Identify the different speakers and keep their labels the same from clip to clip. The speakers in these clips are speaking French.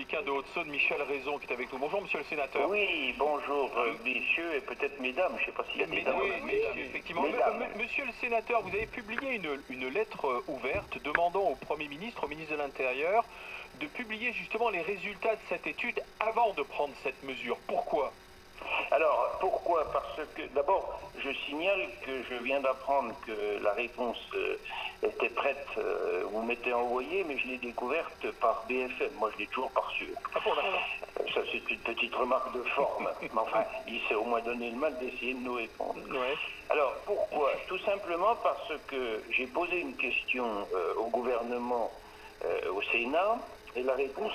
Speaker 1: républicains de Haute-Saône, Michel Raison, qui est avec nous. Bonjour, monsieur le sénateur.
Speaker 2: Oui, bonjour, messieurs et peut-être mesdames. Je ne sais pas s'il y a des dames.
Speaker 1: Oui, mesdames, effectivement.
Speaker 2: Mesdames.
Speaker 1: Monsieur le sénateur, vous avez publié une lettre ouverte demandant au Premier ministre, au ministre de l'Intérieur, de publier justement les résultats de cette étude avant de prendre cette mesure. Pourquoi ?
Speaker 2: Alors, pourquoi? Parce que, d'abord, je signale que je viens d'apprendre que la réponse était prête, vous m'étiez envoyée, mais je l'ai découverte par BFM. Moi, je l'ai toujours pas reçue.
Speaker 1: Ah bon, d'accord.
Speaker 2: Ça, c'est une petite remarque de forme. Mais enfin, il s'est au moins donné le mal d'essayer de nous répondre.
Speaker 1: Ouais.
Speaker 2: Alors, pourquoi? Tout simplement parce que j'ai posé une question au gouvernement, au Sénat, et la réponse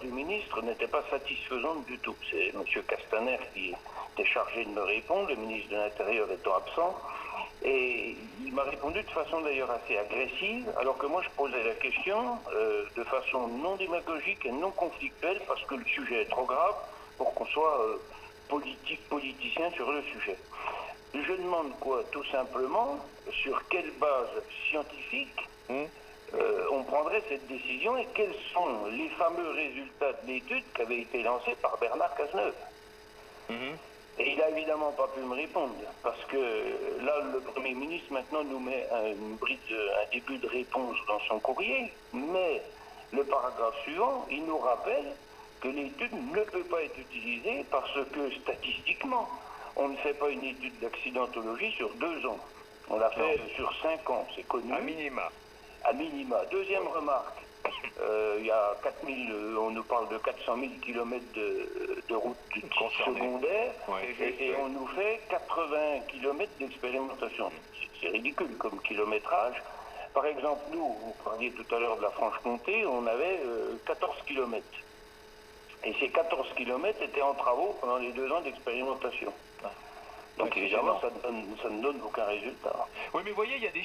Speaker 2: du ministre n'était pas satisfaisante du tout. C'est M. Castaner qui était chargé de me répondre, le ministre de l'Intérieur étant absent. Et il m'a répondu de façon d'ailleurs assez agressive, alors que moi je posais la question de façon non démagogique et non conflictuelle, parce que le sujet est trop grave pour qu'on soit politicien sur le sujet. Je demande quoi? Tout simplement, sur quelle base scientifique on prendrait cette décision et quels sont les fameux résultats de l'étude qui avait été lancée par Bernard Cazeneuve. Et il n'a évidemment pas pu me répondre, parce que là, le Premier ministre maintenant nous met un début de réponse dans son courrier, mais le paragraphe suivant, il nous rappelle que l'étude ne peut pas être utilisée parce que statistiquement, on ne fait pas une étude d'accidentologie sur 2 ans. On l'a fait sur 5 ans, c'est connu.
Speaker 1: À minima.
Speaker 2: À minima. Deuxième remarque, il y a 4000, on nous parle de 400 000 km de route secondaire, et on nous fait 80 km d'expérimentation. C'est ridicule comme kilométrage. Par exemple, nous, vous parliez tout à l'heure de la Franche-Comté, on avait 14 km. Et ces 14 km étaient en travaux pendant les 2 ans d'expérimentation. Donc évidemment, ça ne donne aucun résultat.
Speaker 1: Oui, mais vous voyez, il y a des